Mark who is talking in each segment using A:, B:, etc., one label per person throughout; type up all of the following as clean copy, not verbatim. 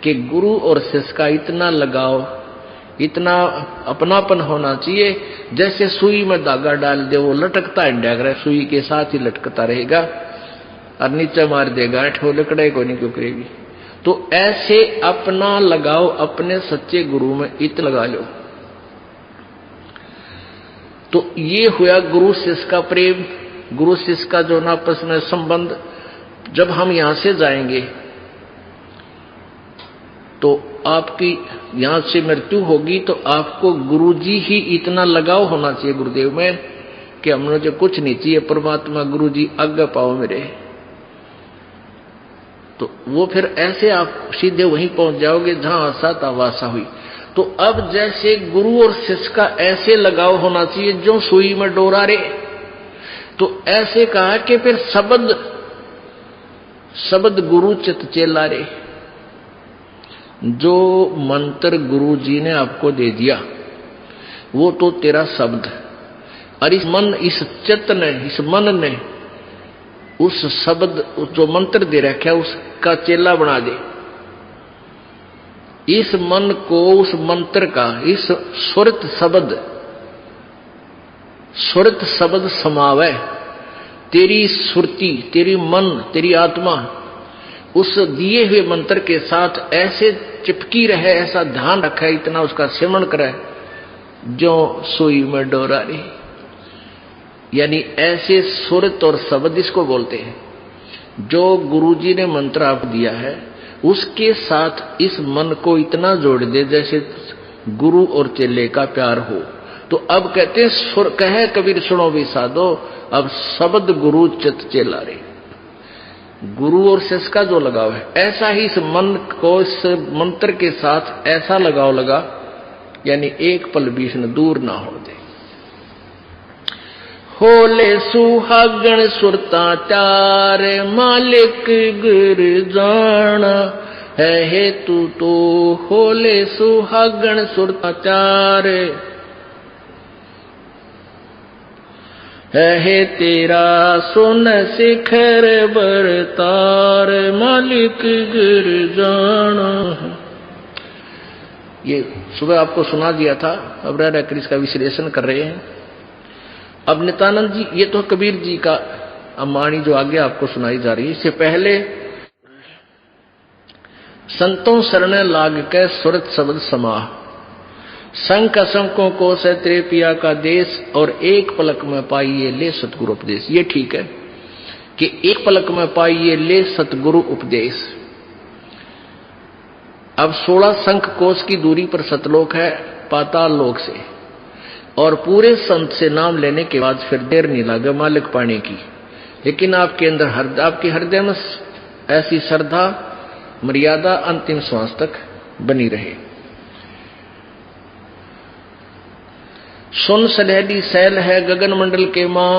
A: कि गुरु और शिष्य का इतना लगाव, इतना अपनापन होना चाहिए जैसे सुई में धागा डाल दे वो लटकता है, सुई के साथ ही लटकता रहेगा और नीचे मार देगा ऐठो लकड़े को नहीं क्यों करेगी। तो ऐसे अपना लगाओ अपने सच्चे गुरु में इत लगा लो। तो ये हुआ गुरु शिष्य का प्रेम, गुरु शिष्य का जो आपस में संबंध। जब हम यहां से जाएंगे तो आपकी यहां से मृत्यु होगी तो आपको गुरुजी ही इतना लगाव होना चाहिए गुरुदेव में कि हमने जो कुछ नहीं चाहिए, परमात्मा गुरुजी आज्ञा पाओ मेरे। तो वो फिर ऐसे आप सीधे वहीं पहुंच जाओगे जहां आशा था वासा हुई। तो अब जैसे गुरु और शिष्य का ऐसे लगाव होना चाहिए जो सुई में डोरा रे, तो ऐसे कहा कि फिर शब्द गुरु चित चेला रे। जो मंत्र गुरु जी ने आपको दे दिया वो तो तेरा शब्द, और इस चित्त ने, इस मन ने उस शब्द जो मंत्र दे रखा है उसका चेला बना दे। इस मन को उस मंत्र का, इस सुरत शब्द समावे। तेरी सुरती, तेरी मन, तेरी आत्मा उस दिए हुए मंत्र के साथ ऐसे चिपकी रहे, ऐसा ध्यान रखे, इतना उसका सिमरण करे जो सुई में डोरा रे। यानी ऐसे सुरत और शब्द इसको बोलते हैं। जो गुरुजी ने मंत्र आपको दिया है उसके साथ इस मन को इतना जोड़ दे जैसे गुरु और चेले का प्यार हो। तो अब कहते हैं सुर कहे कबीर सुनो भी साधो, अब शब्द गुरु चित चेला रे। गुरु और शिष्य का जो लगाव है ऐसा ही इस मन को इस मंत्र के साथ ऐसा लगाव लगा, यानी एक पल बीच में दूर ना हो दे। होले सुहागण सुरता चार मालिक गुर जाना है हेतु तो। होले सुहागण सुरता चार है तेरा सुन शिखर बरतार मालिक गिर जाना। ये सुबह आपको सुना दिया था, अब रह रहकर इसका विश्लेषण कर रहे हैं। अब नित्यानंद जी, ये तो कबीर जी का अम्बाणी जो आगे आपको सुनाई जा रही है। इससे पहले संतों शरण लाग के सुरत शब्द समाह, शंख शंकों को से तेरे पिया का देश, और एक पलक में पाइए ले सतगुरु उपदेश। ये ठीक है कि एक पलक में पाइए ले सतगुरु उपदेश। अब 16 शंख कोश की दूरी पर सतलोक है पाताल लोक से, और पूरे संत से नाम लेने के बाद फिर देर नहीं लगे मालिक पाने की। लेकिन आपके अंदर आपके हृदय में ऐसी श्रद्धा मर्यादा अंतिम श्वास तक बनी रहे। सुन सलहली सैल है गगन मंडल के मां,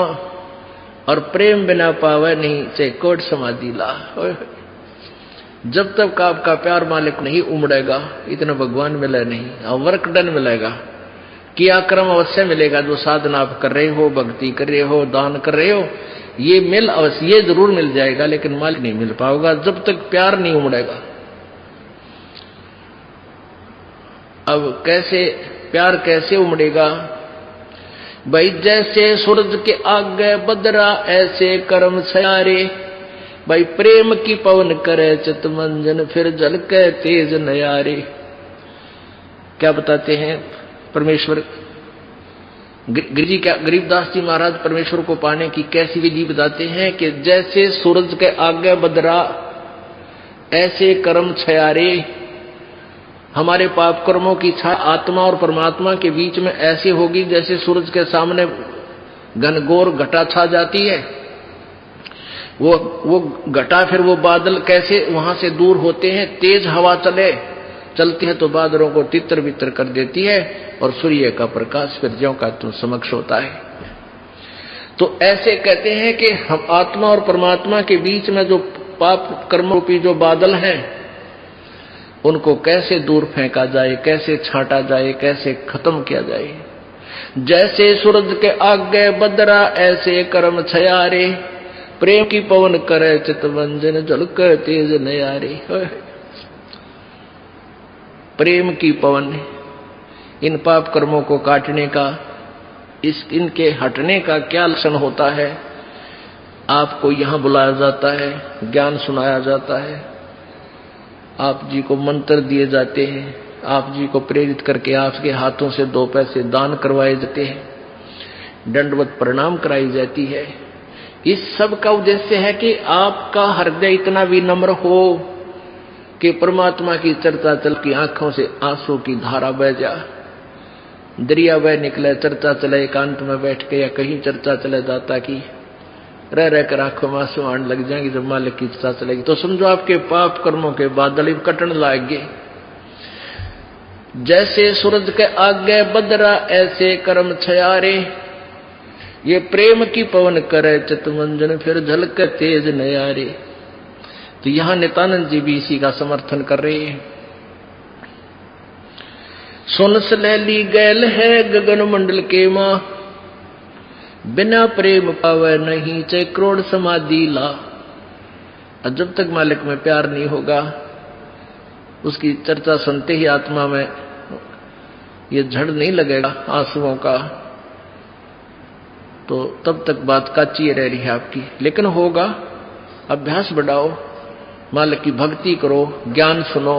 A: और प्रेम बिना पावे नहीं चाहे कोट समाधि ला। जब तक आपका प्यार मालिक नहीं उमड़ेगा इतना भगवान मिले नहीं, और वर्क डन मिलेगा, किया कर्म अवश्य मिलेगा। जो साधना आप कर रहे हो, भक्ति कर रहे हो, दान कर रहे हो, ये मिल अवश्य, ये जरूर मिल जाएगा, लेकिन मालिक नहीं मिल पाएगा जब तक प्यार नहीं उमड़ेगा। अब कैसे प्यार कैसे उमड़ेगा भाई? जैसे सूरज के आगे बदरा ऐसे कर्म सयारे। भाई प्रेम की पवन करे चित मंजन फिर जल के तेज नयारे। क्या बताते हैं परमेश्वर गरीबदास जी महाराज परमेश्वर को पाने की कैसी विधि बताते हैं कि जैसे सूरज के आगे बदरा ऐसे कर्म छयारे। हमारे पाप कर्मों की छाया आत्मा और परमात्मा के बीच में ऐसी होगी जैसे सूरज के सामने घनघोर घटा छा जाती है। वो घटा, फिर वो बादल कैसे वहां से दूर होते हैं। तेज हवा चलती है तो बादलों को तितर बितर कर देती है, और सूर्य का प्रकाश फिर ज्यों का त्यों समक्ष होता है। तो ऐसे कहते हैं कि हम आत्मा और परमात्मा के बीच में जो पाप कर्म रूपी जो बादल हैं उनको कैसे दूर फेंका जाए, कैसे छांटा जाए, कैसे खत्म किया जाए। जैसे सूरज के आगे बदरा ऐसे कर्म छयारे। प्रेम की पवन करे चितवंजन झलक तेज नयारे। प्रेम की पवन, इन पाप कर्मों को काटने का, इनके हटने का क्या लक्षण होता है। आपको यहां बुलाया जाता है, ज्ञान सुनाया जाता है, आप जी को मंत्र दिए जाते हैं, आप जी को प्रेरित करके आपके हाथों से 2 पैसे दान करवाए जाते हैं, दंडवत प्रणाम कराई जाती है। इस सब का उद्देश्य है कि आपका हृदय इतना विनम्र हो कि परमात्मा की चर्चा चल की आंखों से आंसू की धारा बह जा, दरिया बह निकले, चर्चा चले एकांत में बैठ के या कहीं चर्चा चले दाता की, रह रहकर आंखों में आंसू आने लग जाएंगे। जब मालिक की चर्चा चलेगी तो समझो आपके पाप कर्मों के बादल कटन लागे। जैसे सूरज के आगे बदरा ऐसे कर्म छयारे, ये प्रेम की पवन करे चितमंजन फिर झलक तेज नयारे। तो यहां नित्यानंद जी भी इसी का समर्थन कर रहे हैं। सुन सलैली गैल है गगन मंडल के मां, बिना प्रेम पावे नहीं चाहे करोड़ समाधि ला। और जब तक मालिक में प्यार नहीं होगा, उसकी चर्चा सुनते ही आत्मा में ये झड़ नहीं लगेगा आंसुओं का, तो तब तक बात काची रह रही है आपकी। लेकिन होगा, अभ्यास बढ़ाओ, मालिक की भक्ति करो, ज्ञान सुनो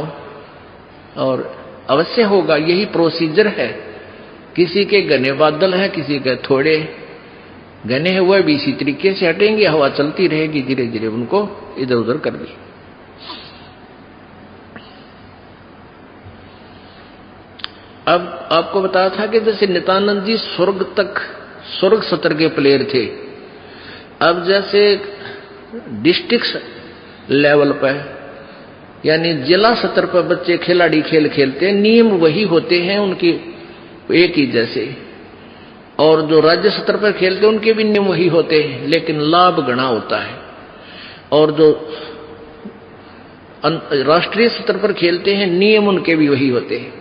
A: और अवश्य होगा। यही प्रोसीजर है। किसी के घने बादल हैं, किसी के थोड़े घने हैं, वह भी इसी तरीके से हटेंगे, हवा चलती रहेगी, धीरे धीरे उनको इधर उधर कर दी। अब आपको बताया था कि जैसे नित्यानंद जी स्वर्ग सत्र के प्लेयर थे। अब जैसे डिस्ट्रिक्ट लेवल पर यानी जिला स्तर पर बच्चे खिलाड़ी खेल खेलते हैं, नियम वही होते हैं उनकी एक ही जैसे, और जो राज्य स्तर पर खेलते हैं उनके भी नियम वही होते हैं, लेकिन लाभ गणा होता है। और जो राष्ट्रीय स्तर पर खेलते हैं नियम उनके भी वही होते हैं,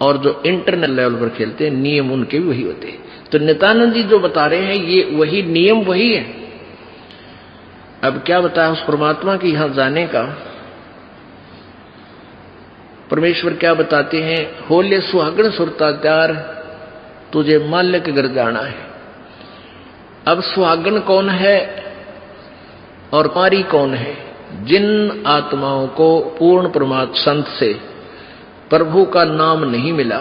A: और जो इंटरनेशनल लेवल पर खेलते हैं नियम उनके भी वही होते हैं। तो नित्यानंद जी जो बता रहे हैं ये वही नियम वही है। अब क्या बताया उस परमात्मा की यहां जाने का। परमेश्वर क्या बताते हैं, होले सुहागण सुरता त्यार तुझे माल्य के घर जाना है। अब सुहागण कौन है और कुंवारी कौन है? जिन आत्माओं को पूर्ण परमात्मा संत से प्रभु का नाम नहीं मिला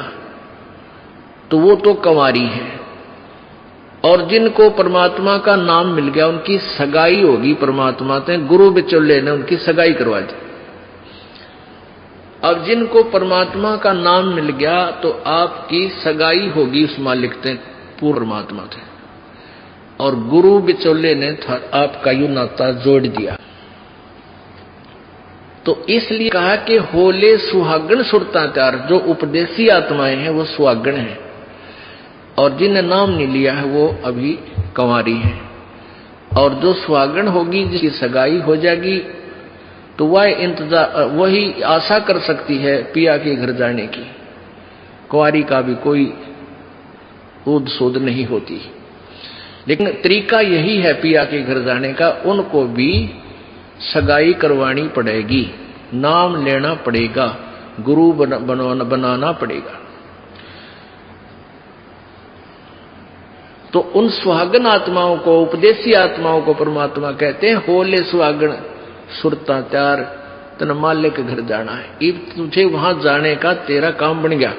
A: तो वो तो कुंवारी है, और जिनको परमात्मा का नाम मिल गया उनकी सगाई होगी परमात्मा से, गुरु बिचौले ने उनकी सगाई करवा दी। अब जिनको परमात्मा का नाम मिल गया तो आपकी सगाई होगी उस मालिक से, पूर्ण परमात्मा से, और गुरु बिचौले ने आपका यू नाता जोड़ दिया। तो इसलिए कहा कि होले सुहागण सुरता त्यार, जो उपदेशी आत्माएं हैं वो सुहागण हैं, और जिन्हें नाम नहीं लिया है वो अभी कुंवारी है। और जो सुहागण होगी जिसकी सगाई हो जाएगी तो वह इंतजार वही आशा कर सकती है पिया के घर जाने की। कुंवारी का भी कोई ऊद सूद नहीं होती, लेकिन तरीका यही है पिया के घर जाने का, उनको भी सगाई करवानी पड़ेगी, नाम लेना पड़ेगा, गुरु बनाना पड़ेगा। तो उन सुहागन आत्माओं को, उपदेशी आत्माओं को परमात्मा कहते हैं होले सुहागन सुरता त्यार तन माल्य के घर जाना है। अब तुझे वहां जाने का तेरा काम बन गया,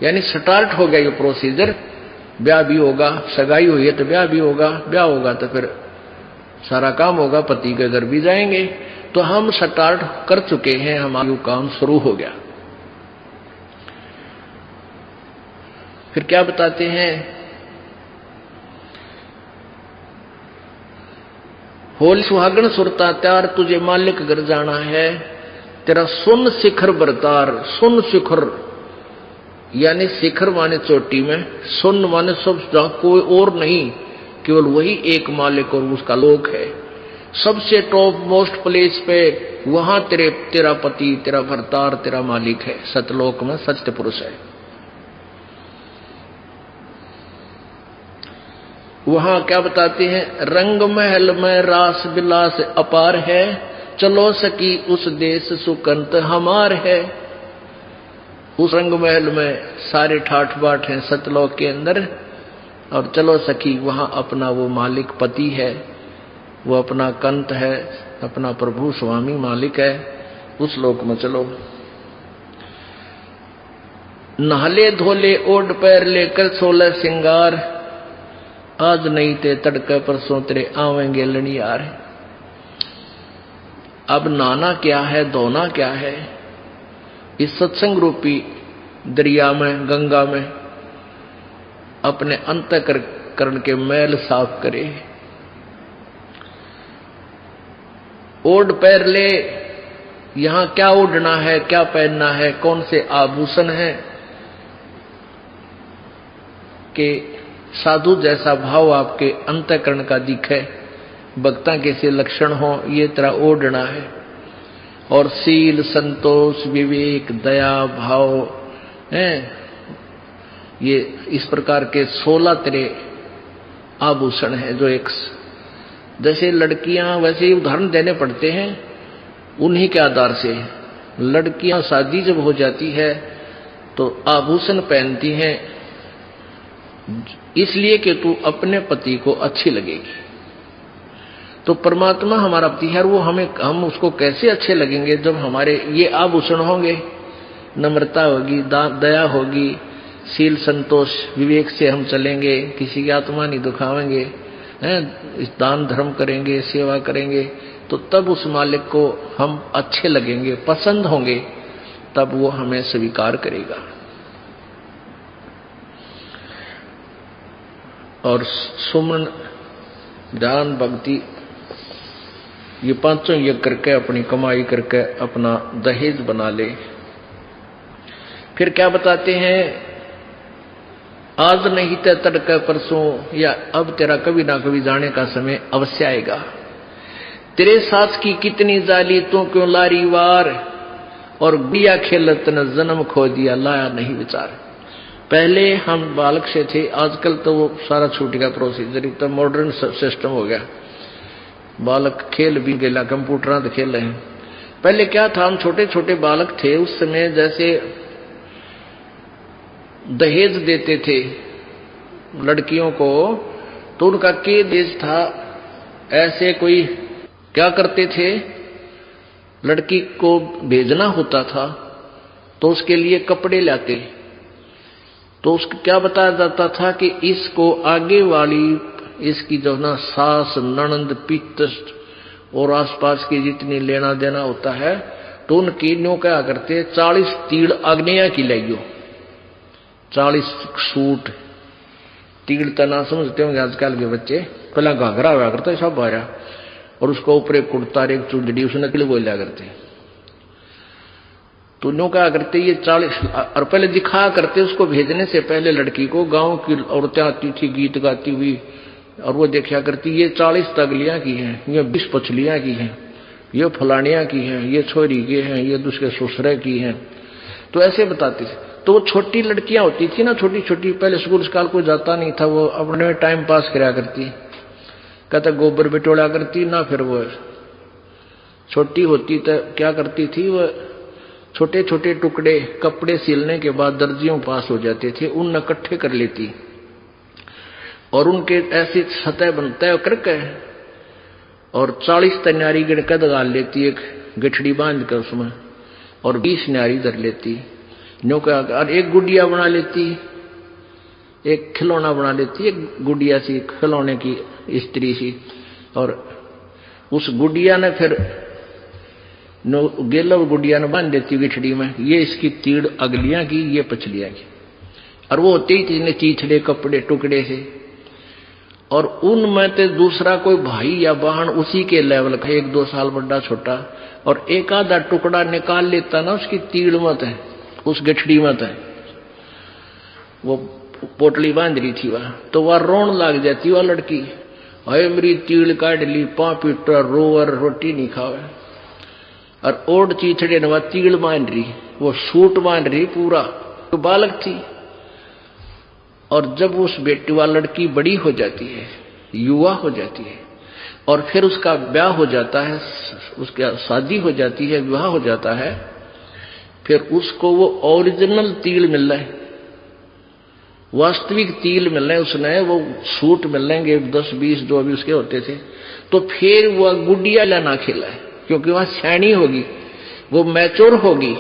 A: यानी स्टार्ट हो गया ये प्रोसीजर। ब्याह भी होगा, सगाई हुई है तो ब्याह भी होगा, ब्याह होगा तो फिर सारा काम होगा, पति के घर भी जाएंगे। तो हम स्टार्ट कर चुके हैं, हमारा काम शुरू हो गया। फिर क्या बताते हैं, होल सुहागण सुरता त्यार तुझे मालिक घर जाना है, तेरा सुन शिखर बरतार। सुन शिखर यानी शिखर माने चोटी में, सुन माने सब जहां कोई और नहीं, केवल वही एक मालिक और उसका लोक है। सबसे टॉप मोस्ट प्लेस पे वहां तेरा पति, तेरा भरतार, तेरा मालिक है। सतलोक में सत्य पुरुष है। वहां क्या बताते हैं, रंग महल में रास विलास अपार है, चलो सकी उस देश सुकंत हमार है। उस रंग महल में सारे ठाठ बाट हैं सतलोक के अंदर, और चलो सखी वहां अपना वो मालिक पति है, वो अपना कंत है, अपना प्रभु स्वामी मालिक है, उस लोक में चलो। नहाले धोले ओढ़ पैर लेकर 16 सिंगार, आज नहीं ते तड़के परसों तेरे आवेंगे लनियार। अब नहाना क्या है, धोना क्या है? इस सत्संग रूपी दरिया में, गंगा में अपने अंतःकरण के मैल साफ करे। ओढ़ पैर ले, यहां क्या ओढ़ना है, क्या पहनना है, कौन से आभूषण है कि साधु जैसा भाव आपके अंतःकरण का दिखे, भक्ता के से लक्षण हो, ये तरह ओढ़ना है। और सील, संतोष, विवेक, दया, भाव हैं, ये इस प्रकार के 16 तरह आभूषण हैं जो एक जैसे लड़कियां वैसे उदाहरण देने पड़ते हैं उन्हीं के आधार से। लड़कियां शादी जब हो जाती है तो आभूषण पहनती हैं इसलिए कि तू अपने पति को अच्छी लगेगी। तो परमात्मा हमारा पति है, वो हम उसको कैसे अच्छे लगेंगे जब हमारे ये आभूषण होंगे। नम्रता होगी, दया होगी, शील, संतोष, विवेक से हम चलेंगे, किसी की आत्मा नहीं दुखावेंगे, इस दान धर्म करेंगे, सेवा करेंगे, तो तब उस मालिक को हम अच्छे लगेंगे, पसंद होंगे, तब वो हमें स्वीकार करेगा। और सुमन, ध्यान, भक्ति, ये पांचों यज्ञ करके अपनी कमाई करके अपना दहेज बना ले। फिर क्या बताते हैं, आज नहीं तो तड़के परसों, या अब तेरा कभी ना कभी जाने का समय अवश्य आएगा। तेरे सास की कितनी जाली तू क्यों लारी वार, और बिया खेलत न जन्म खो दिया लाया नहीं विचार। पहले हम बालक से थे, आजकल तो वो सारा छूट गया प्रोसीजर, तो मॉडर्न सिस्टम हो गया, बालक खेल भी गया, कंप्यूटर खेल रहे हैं। पहले क्या था, हम छोटे छोटे बालक थे, उस समय जैसे दहेज देते थे लड़कियों को, तो उनका के देश था, ऐसे कोई क्या करते थे, लड़की को भेजना होता था तो उसके लिए कपड़े लाते, तो उसको क्या बताया जाता था कि इसको आगे वाली इसकी जो ना सास, ननंद, पितृ और आसपास की जितनी लेना देना होता है, तो उनकी न्यों क्या करते, 40 तीड़ आग्नेय की लाइयो, 40 सूट। तीड़ तना समझते होंगे आजकल के बच्चे, पहला घाघरा हुआ करता सब आया, और उसको ऊपर एक कुर्ता, एक चुंदड़ी, उसने तिल बोलिया करते। तो न्यों क्या करते, ये 40, और पहले दिखाया करते उसको भेजने से पहले लड़की को, गांव की औरतें आती थी गीत गाती हुई, और वो देखा करती ये 40 तगलियां की हैं, ये 20 पछलियां की हैं, ये फलानियां की हैं, ये छोरी की हैं, ये दूसरे ससुरे की हैं। तो ऐसे बताते थे। तो वो छोटी लड़कियां होती थी ना, छोटी छोटी, पहले स्कूल स्काल कोई जाता नहीं था, वो अपने में टाइम पास कराया करती, कहता गोबर बिटोड़ा करती ना। फिर वो छोटी होती तो क्या करती थी, वो छोटे छोटे टुकड़े कपड़े सिलने के बाद दर्जियों पास हो जाते थे, उन इकट्ठे कर लेती और उनके ऐसी सतह बनता करके, और 40 तन्यारी गिड़का दगाल लेती, एक गठड़ी बांध कर उसमें, और 20 न्यारी धर लेती, और एक गुड़िया बना लेती, एक खिलौना बना लेती, एक गुड़िया सी खिलौने की स्त्री सी, और उस गुड़िया ने फिर गेलव गुड़िया ने बांध देती गिठड़ी में, ये इसकी तीड़ अगलियां की, ये पछलियां की, और वो होते ही तीन चीथड़े कपड़े टुकड़े से। और उनमें तो दूसरा कोई भाई या बहन उसी के लेवल का, 1-2 साल बड़ा छोटा, और एक आधा टुकड़ा निकाल लेता ना उसकी तीड़ मत है, उस गठड़ी मत है, वो पोटली बांध रही थी वह, तो वह रोन लग जाती वह लड़की, अरे मेरी तीड़ काट ली, पापीटा रोवर रोटी नहीं खावे, और ओढ़ चीथड़े ने वह तीड़ बांध रही, वो सूट बांध रही पूरा, तो बालक थी। और जब उस बेटी वाली लड़की बड़ी हो जाती है, युवा हो जाती है, और फिर उसका ब्याह हो जाता है, उसकी शादी हो जाती है, विवाह हो जाता है, फिर उसको वो ओरिजिनल तिल मिल रहा है, वास्तविक तिल मिल रहे हैं, उसने वो सूट मिल लेंगे 10-20 जो अभी उसके होते थे, तो फिर वह गुडिया लाना खेला है, क्योंकि वह सैनी होगी, वो मैच्योर होगी।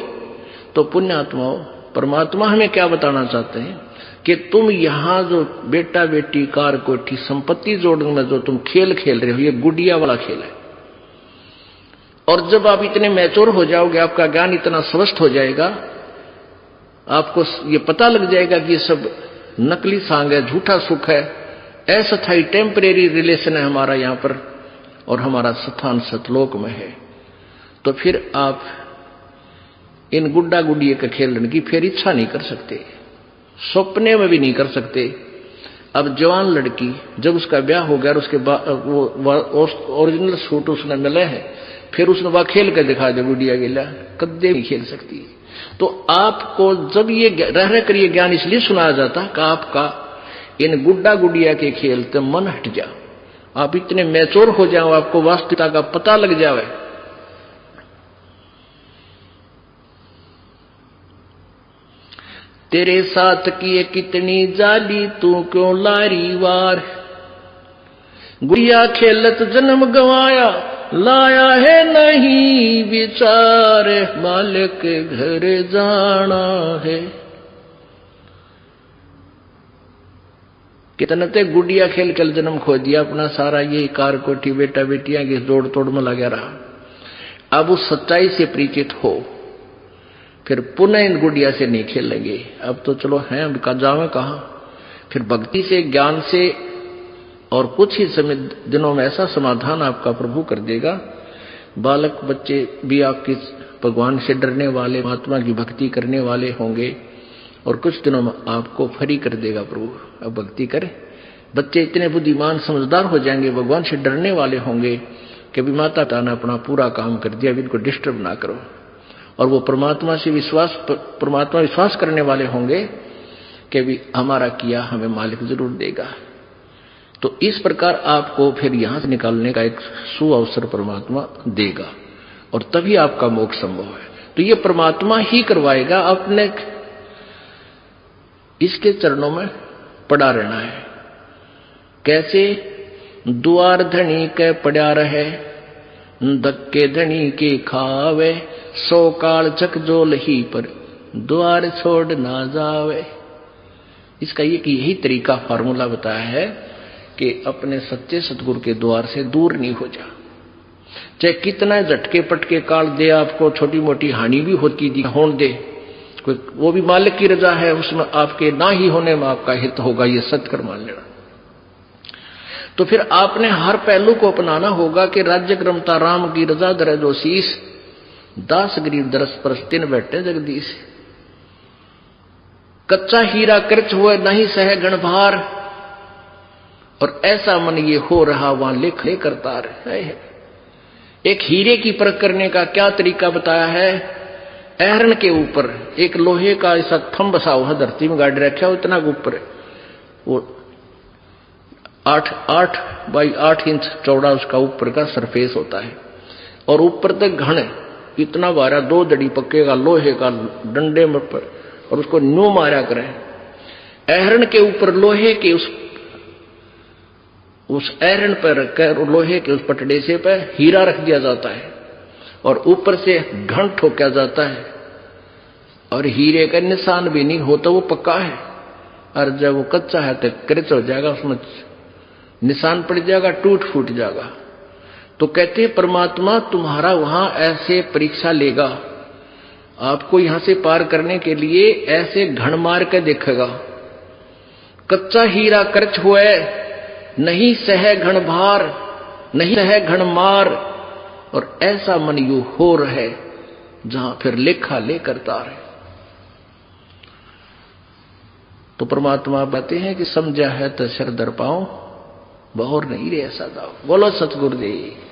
A: तो पुण्यात्माओं, परमात्मा हमें क्या बताना चाहते हैं कि तुम यहां जो बेटा बेटी कार कोठी संपत्ति जोड़ने में जो तुम खेल खेल रहे हो, ये गुडिया वाला खेल है। और जब आप इतने मैच्योर हो जाओगे, आपका ज्ञान इतना स्वस्थ हो जाएगा, आपको ये पता लग जाएगा कि ये सब नकली सांग है, झूठा सुख है, अस्थायी टेम्परेरी रिलेशन है हमारा यहां पर, और हमारा स्थान सतलोक में है। तो फिर आप इन गुड्डा गुडिये के खेलने की फिर इच्छा नहीं कर सकते, सपने में भी नहीं कर सकते। अब जवान लड़की जब उसका ब्याह हो गया और उसके बाद वो ओरिजिनल सूट उसने मिले हैं, फिर उसने वह खेल कर दिखा दे गुडिया गिला, कदे नहीं खेल सकती। तो आपको जब ये रह कर ये ज्ञान इसलिए सुनाया जाता कि आपका इन गुड्डा गुडिया के खेल से मन हट जा, आप इतने मैच्योर हो जाओ, आपको वास्तविकता का पता लग जावे। तेरे साथ किए कितनी जाली, तू क्यों लारी वार, गुड़िया खेलत जन्म गवाया, लाया है नहीं विचार, मालिक के घर जाना है। कितने ते गुड़िया खेल कर जन्म खो दिया अपना सारा, ये कार कोठी बेटा बेटियां की जोड़ तोड़ में लगा रहा। अब उस सच्चाई से परिचित हो, फिर पुनः इन गुड़िया से नहीं खेलेंगे। अब तो चलो हैं, अब का जावे कहां, फिर भक्ति से ज्ञान से और कुछ ही समय दिनों में ऐसा समाधान आपका प्रभु कर देगा। बालक बच्चे भी आपके भगवान से डरने वाले, महात्मा की भक्ति करने वाले होंगे, और कुछ दिनों में आपको फ्री कर देगा प्रभु। अब भक्ति करें, बच्चे इतने बुद्धिमान समझदार हो जाएंगे, भगवान से डरने वाले होंगे कि भी माता पिता ने अपना पूरा काम कर दिया, अभी इनको डिस्टर्ब ना करो। और वो परमात्मा विश्वास करने वाले होंगे कि भी हमारा किया हमें मालिक जरूर देगा। तो इस प्रकार आपको फिर यहां से निकालने का एक सुअवसर परमात्मा देगा, और तभी आपका मोक्ष संभव है। तो ये परमात्मा ही करवाएगा, अपने इसके चरणों में पड़ा रहना है। कैसे? द्वार धनी के पड़ा रहे, धक्के धनी के खावे, 100 काल चकजोल ही पर द्वार छोड़ ना जावे। इसका यही तरीका फार्मूला बताया है कि अपने सच्चे सतगुरु के द्वार से दूर नहीं हो जा, चाहे कितना झटके पटके काल दे, आपको छोटी मोटी हानि भी होती होने दे, कोई वो भी मालिक की रजा है, उसमें आपके ना ही होने में आपका हित होगा, ये सत्कर मान लेना। तो फिर आपने हर पहलू को अपनाना होगा कि राज्य क्रमता राम की रजा धरे जो शीस, दास गरीब दरस परस तिन बैठे जगदीश। कच्चा हीरा कर्च हुए नहीं सह गण भार, और ऐसा मन ये हो रहा वहां लेख ले करता है। एक हीरे की परख करने का क्या तरीका बताया है? ऐरण के ऊपर एक लोहे का ऐसा थंब बसा हुआ धरती में गाड़ रखा हो, इतना ऊपर, वो 8 बाई 8 इंच चौड़ा उसका ऊपर का सरफेस होता है, और ऊपर तक घन इतना बारा 2 दड़ी पक्के का लोहे का डंडे में पर, और उसको न्यू मारा करें। ऐरण के ऊपर लोहे के उस ऐरण पर रखकर लोहे के उस पटड़े से पर हीरा रख दिया जाता है, और ऊपर से घन ठोका जाता है, और हीरे का निशान भी नहीं होता, वो पक्का है। और जब वो कच्चा है तो क्रच हो जाएगा, उसमें निशान पड़ जाएगा, टूट फूट जाएगा। तो कहते हैं परमात्मा तुम्हारा वहां ऐसे परीक्षा लेगा, आपको यहां से पार करने के लिए ऐसे घण मार के देखेगा। कच्चा हीरा कर्च हुए, नहीं सह घण भार, नहीं सह घण मार, और ऐसा मन यू हो रहे जहां फिर लेखा ले करता रहे। तो परमात्मा बताते हैं कि समझा है तो सर दर पाओ, बहुर नहीं रे ऐसा दाओ। बोलो सतगुरुदेव।